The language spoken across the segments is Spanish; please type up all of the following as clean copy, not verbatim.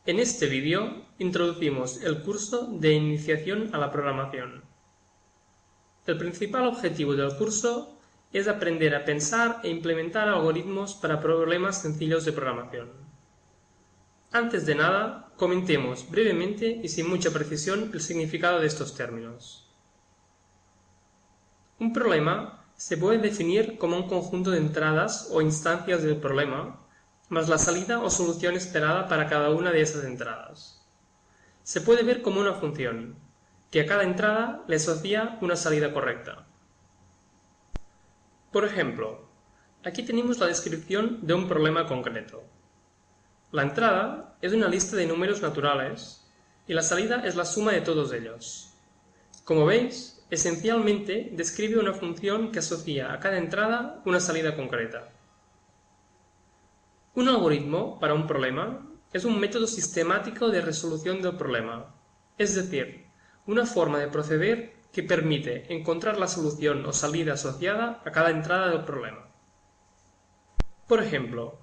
En este vídeo introducimos el curso de Iniciación a la Programación. El principal objetivo del curso es aprender a pensar e implementar algoritmos para problemas sencillos de programación. Antes de nada, comentemos brevemente y sin mucha precisión el significado de estos términos. Un problema se puede definir como un conjunto de entradas o instancias del problema, más la salida o solución esperada para cada una de esas entradas. Se puede ver como una función, que a cada entrada le asocia una salida correcta. Por ejemplo, aquí tenemos la descripción de un problema concreto. La entrada es una lista de números naturales y la salida es la suma de todos ellos. Como veis, esencialmente describe una función que asocia a cada entrada una salida concreta. Un algoritmo para un problema es un método sistemático de resolución del problema, es decir, una forma de proceder que permite encontrar la solución o salida asociada a cada entrada del problema. Por ejemplo,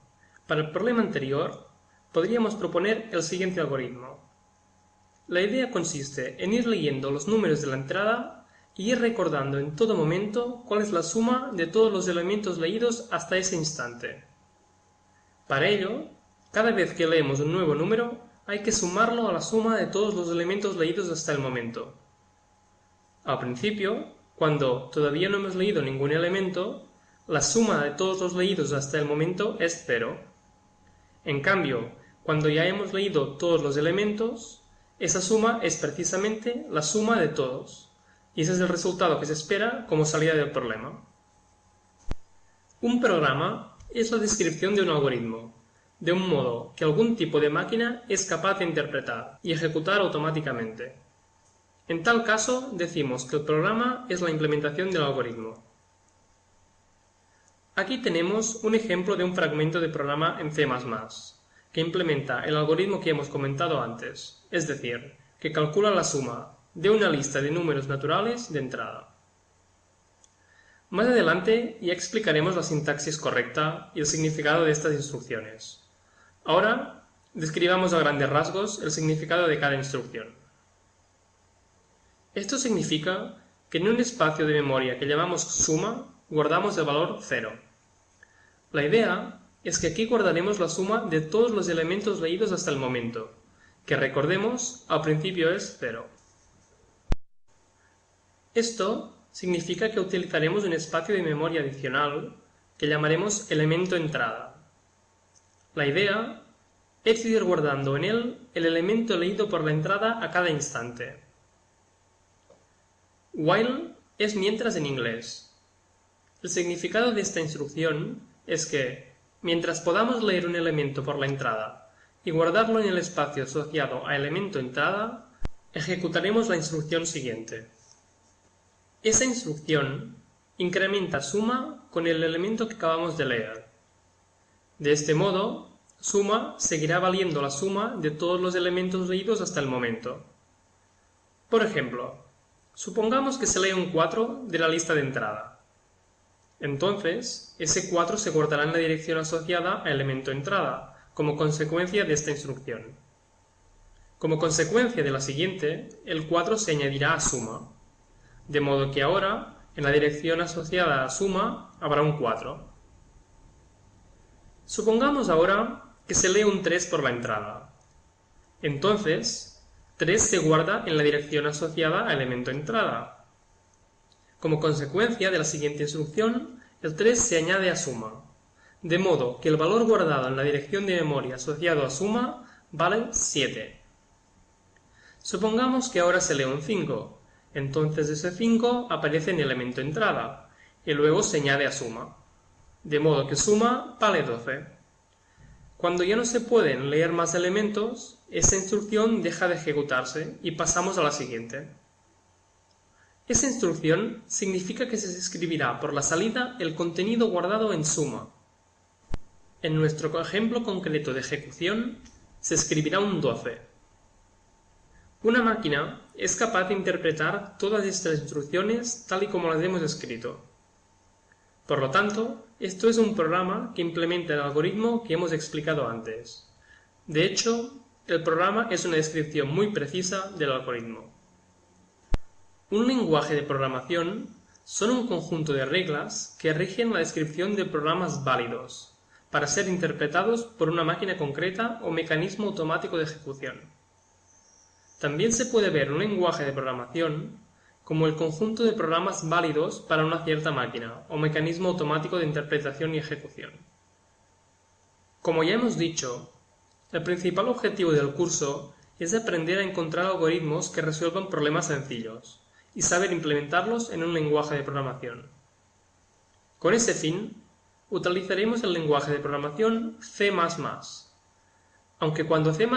para el problema anterior, podríamos proponer el siguiente algoritmo. La idea consiste en ir leyendo los números de la entrada y ir recordando en todo momento cuál es la suma de todos los elementos leídos hasta ese instante. Para ello, cada vez que leemos un nuevo número, hay que sumarlo a la suma de todos los elementos leídos hasta el momento. Al principio, cuando todavía no hemos leído ningún elemento, la suma de todos los leídos hasta el momento es 0. En cambio, cuando ya hemos leído todos los elementos, esa suma es precisamente la suma de todos, y ese es el resultado que se espera como salida del problema. Un programa es la descripción de un algoritmo, de un modo que algún tipo de máquina es capaz de interpretar y ejecutar automáticamente. En tal caso, decimos que el programa es la implementación del algoritmo. Aquí tenemos un ejemplo de un fragmento de programa en C++, que implementa el algoritmo que hemos comentado antes, es decir, que calcula la suma de una lista de números naturales de entrada. Más adelante ya explicaremos la sintaxis correcta y el significado de estas instrucciones. Ahora, describamos a grandes rasgos el significado de cada instrucción. Esto significa que en un espacio de memoria que llamamos suma, guardamos el valor 0. La idea es que aquí guardaremos la suma de todos los elementos leídos hasta el momento, que recordemos al principio es 0. Esto significa que utilizaremos un espacio de memoria adicional que llamaremos elemento entrada. La idea es ir guardando en él el elemento leído por la entrada a cada instante. While es mientras en inglés. El significado de esta instrucción es que, mientras podamos leer un elemento por la entrada y guardarlo en el espacio asociado a elemento entrada, ejecutaremos la instrucción siguiente. Esa instrucción incrementa suma con el elemento que acabamos de leer. De este modo, suma seguirá valiendo la suma de todos los elementos leídos hasta el momento. Por ejemplo, supongamos que se lee un 4 de la lista de entrada. Entonces, ese 4 se guardará en la dirección asociada a elemento entrada, como consecuencia de esta instrucción. Como consecuencia de la siguiente, el 4 se añadirá a suma. De modo que ahora, en la dirección asociada a suma, habrá un 4. Supongamos ahora que se lee un 3 por la entrada. Entonces, 3 se guarda en la dirección asociada a elemento entrada. Como consecuencia de la siguiente instrucción, el 3 se añade a suma, de modo que el valor guardado en la dirección de memoria asociado a suma vale 7. Supongamos que ahora se lee un 5. Entonces ese 5 aparece en elemento entrada, y luego se añade a suma, de modo que suma vale 12. Cuando ya no se pueden leer más elementos, esa instrucción deja de ejecutarse y pasamos a la siguiente. Esa instrucción significa que se escribirá por la salida el contenido guardado en suma. En nuestro ejemplo concreto de ejecución, se escribirá un 12. Una máquina es capaz de interpretar todas estas instrucciones tal y como las hemos escrito. Por lo tanto, esto es un programa que implementa el algoritmo que hemos explicado antes. De hecho, el programa es una descripción muy precisa del algoritmo. Un lenguaje de programación son un conjunto de reglas que rigen la descripción de programas válidos, para ser interpretados por una máquina concreta o mecanismo automático de ejecución. También se puede ver un lenguaje de programación como el conjunto de programas válidos para una cierta máquina o mecanismo automático de interpretación y ejecución. Como ya hemos dicho, el principal objetivo del curso es aprender a encontrar algoritmos que resuelvan problemas sencillos y saber implementarlos en un lenguaje de programación. Con ese fin, utilizaremos el lenguaje de programación C++. Aunque cuando C++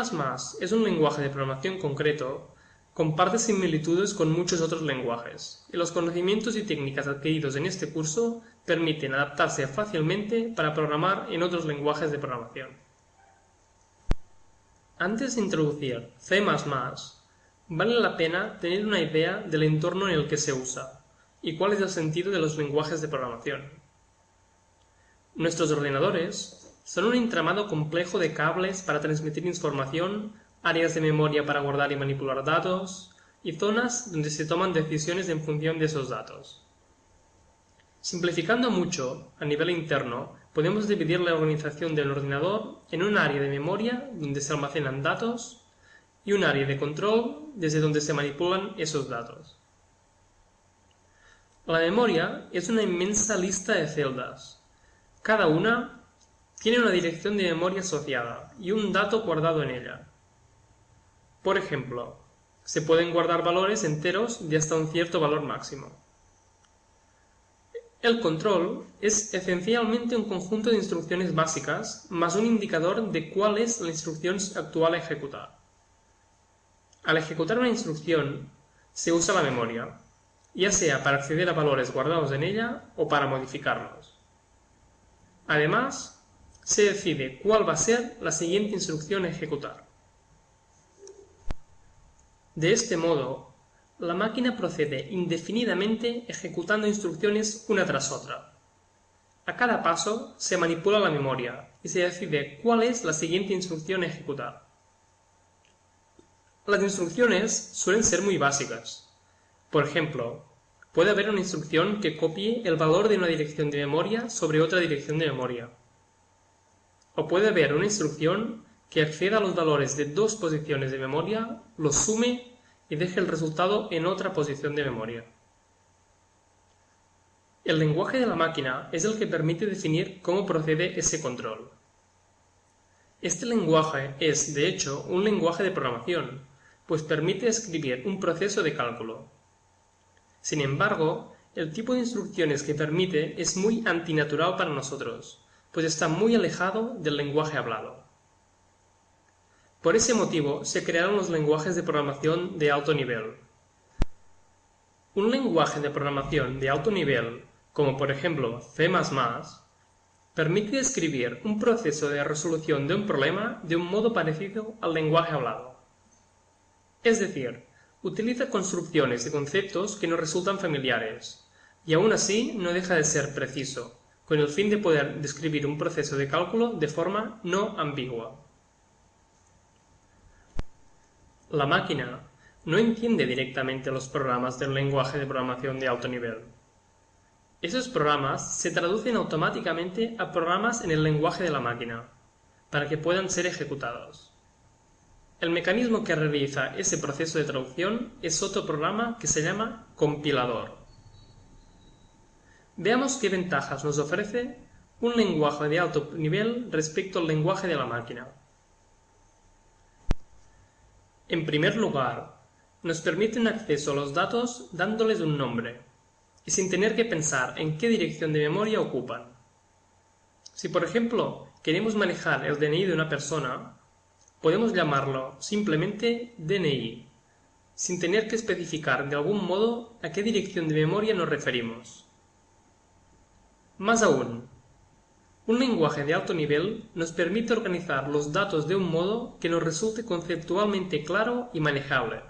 es un lenguaje de programación concreto, comparte similitudes con muchos otros lenguajes, y los conocimientos y técnicas adquiridos en este curso permiten adaptarse fácilmente para programar en otros lenguajes de programación. Antes de introducir C++, vale la pena tener una idea del entorno en el que se usa y cuál es el sentido de los lenguajes de programación. Nuestros ordenadores son un entramado complejo de cables para transmitir información, áreas de memoria para guardar y manipular datos, y zonas donde se toman decisiones en función de esos datos. Simplificando mucho, a nivel interno, podemos dividir la organización del ordenador en un área de memoria donde se almacenan datos y un área de control desde donde se manipulan esos datos. La memoria es una inmensa lista de celdas. Cada una tiene una dirección de memoria asociada y un dato guardado en ella. Por ejemplo, se pueden guardar valores enteros de hasta un cierto valor máximo. El control es esencialmente un conjunto de instrucciones básicas más un indicador de cuál es la instrucción actual a ejecutar. Al ejecutar una instrucción, se usa la memoria, ya sea para acceder a valores guardados en ella o para modificarlos. Además, se decide cuál va a ser la siguiente instrucción a ejecutar. De este modo, la máquina procede indefinidamente ejecutando instrucciones una tras otra. A cada paso se manipula la memoria y se decide cuál es la siguiente instrucción a ejecutar. Las instrucciones suelen ser muy básicas. Por ejemplo, puede haber una instrucción que copie el valor de una dirección de memoria sobre otra dirección de memoria. O puede haber una instrucción que acceda a los valores de dos posiciones de memoria, los sume y deje el resultado en otra posición de memoria. El lenguaje de la máquina es el que permite definir cómo procede ese control. Este lenguaje es, de hecho, un lenguaje de programación, pues permite escribir un proceso de cálculo. Sin embargo, el tipo de instrucciones que permite es muy antinatural para nosotros, pues está muy alejado del lenguaje hablado. Por ese motivo se crearon los lenguajes de programación de alto nivel. Un lenguaje de programación de alto nivel, como por ejemplo C++, permite describir un proceso de resolución de un problema de un modo parecido al lenguaje hablado. Es decir, utiliza construcciones y conceptos que nos resultan familiares, y aún así no deja de ser preciso, con el fin de poder describir un proceso de cálculo de forma no ambigua. La máquina no entiende directamente los programas del lenguaje de programación de alto nivel. Esos programas se traducen automáticamente a programas en el lenguaje de la máquina, para que puedan ser ejecutados. El mecanismo que realiza ese proceso de traducción es otro programa que se llama compilador. Veamos qué ventajas nos ofrece un lenguaje de alto nivel respecto al lenguaje de la máquina. En primer lugar, nos permite un acceso a los datos dándoles un nombre, y sin tener que pensar en qué dirección de memoria ocupan. Si por ejemplo queremos manejar el DNI de una persona, podemos llamarlo simplemente DNI, sin tener que especificar de algún modo a qué dirección de memoria nos referimos. Más aún, un lenguaje de alto nivel nos permite organizar los datos de un modo que nos resulte conceptualmente claro y manejable,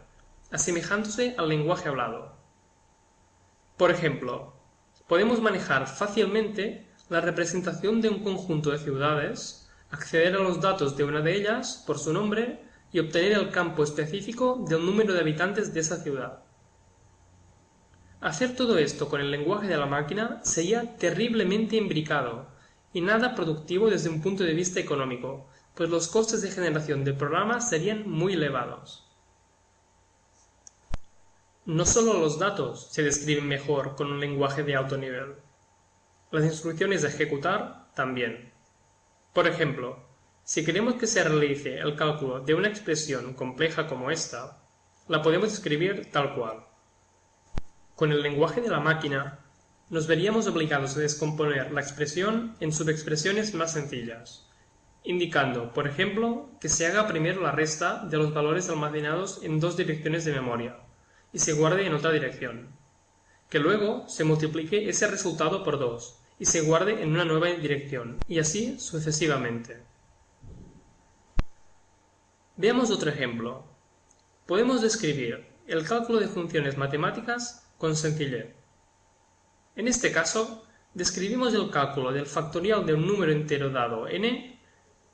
asemejándose al lenguaje hablado. Por ejemplo, podemos manejar fácilmente la representación de un conjunto de ciudades, acceder a los datos de una de ellas por su nombre y obtener el campo específico del número de habitantes de esa ciudad. Hacer todo esto con el lenguaje de la máquina sería terriblemente imbricado y nada productivo desde un punto de vista económico, pues los costes de generación de programas serían muy elevados. No solo los datos se describen mejor con un lenguaje de alto nivel. Las instrucciones de ejecutar también. Por ejemplo, si queremos que se realice el cálculo de una expresión compleja como esta, la podemos escribir tal cual. Con el lenguaje de la máquina, nos veríamos obligados a descomponer la expresión en subexpresiones más sencillas, indicando, por ejemplo, que se haga primero la resta de los valores almacenados en dos direcciones de memoria y se guarde en otra dirección, que luego se multiplique ese resultado por 2 y se guarde en una nueva dirección, y así sucesivamente. Veamos otro ejemplo. Podemos describir el cálculo de funciones matemáticas con sencillez. En este caso, describimos el cálculo del factorial de un número entero dado n,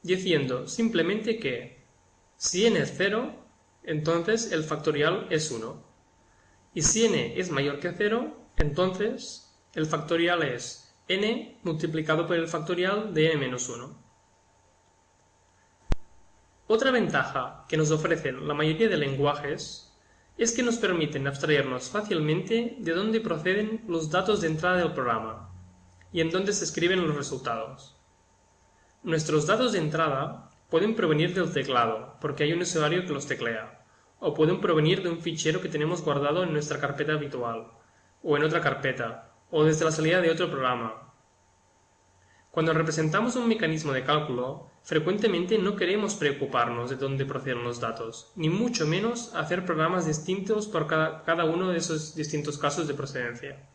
diciendo simplemente que, si n es 0, entonces el factorial es 1. Y si n es mayor que 0, entonces el factorial es n multiplicado por el factorial de n menos 1. Otra ventaja que nos ofrecen la mayoría de lenguajes es que nos permiten abstraernos fácilmente de dónde proceden los datos de entrada del programa y en dónde se escriben los resultados. Nuestros datos de entrada pueden provenir del teclado, porque hay un usuario que los teclea, o pueden provenir de un fichero que tenemos guardado en nuestra carpeta habitual, o en otra carpeta, o desde la salida de otro programa. Cuando representamos un mecanismo de cálculo, frecuentemente no queremos preocuparnos de dónde proceden los datos, ni mucho menos hacer programas distintos por cada uno de esos distintos casos de procedencia.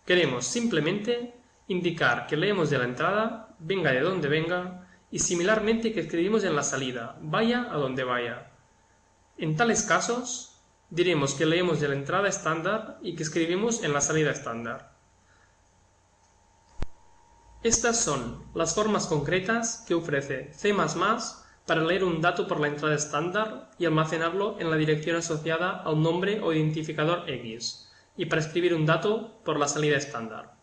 Queremos simplemente indicar que leemos de la entrada, venga de donde venga, y similarmente que escribimos en la salida, vaya a donde vaya. En tales casos, diremos que leemos de la entrada estándar y que escribimos en la salida estándar. Estas son las formas concretas que ofrece C++ para leer un dato por la entrada estándar y almacenarlo en la dirección asociada al nombre o identificador X, y para escribir un dato por la salida estándar.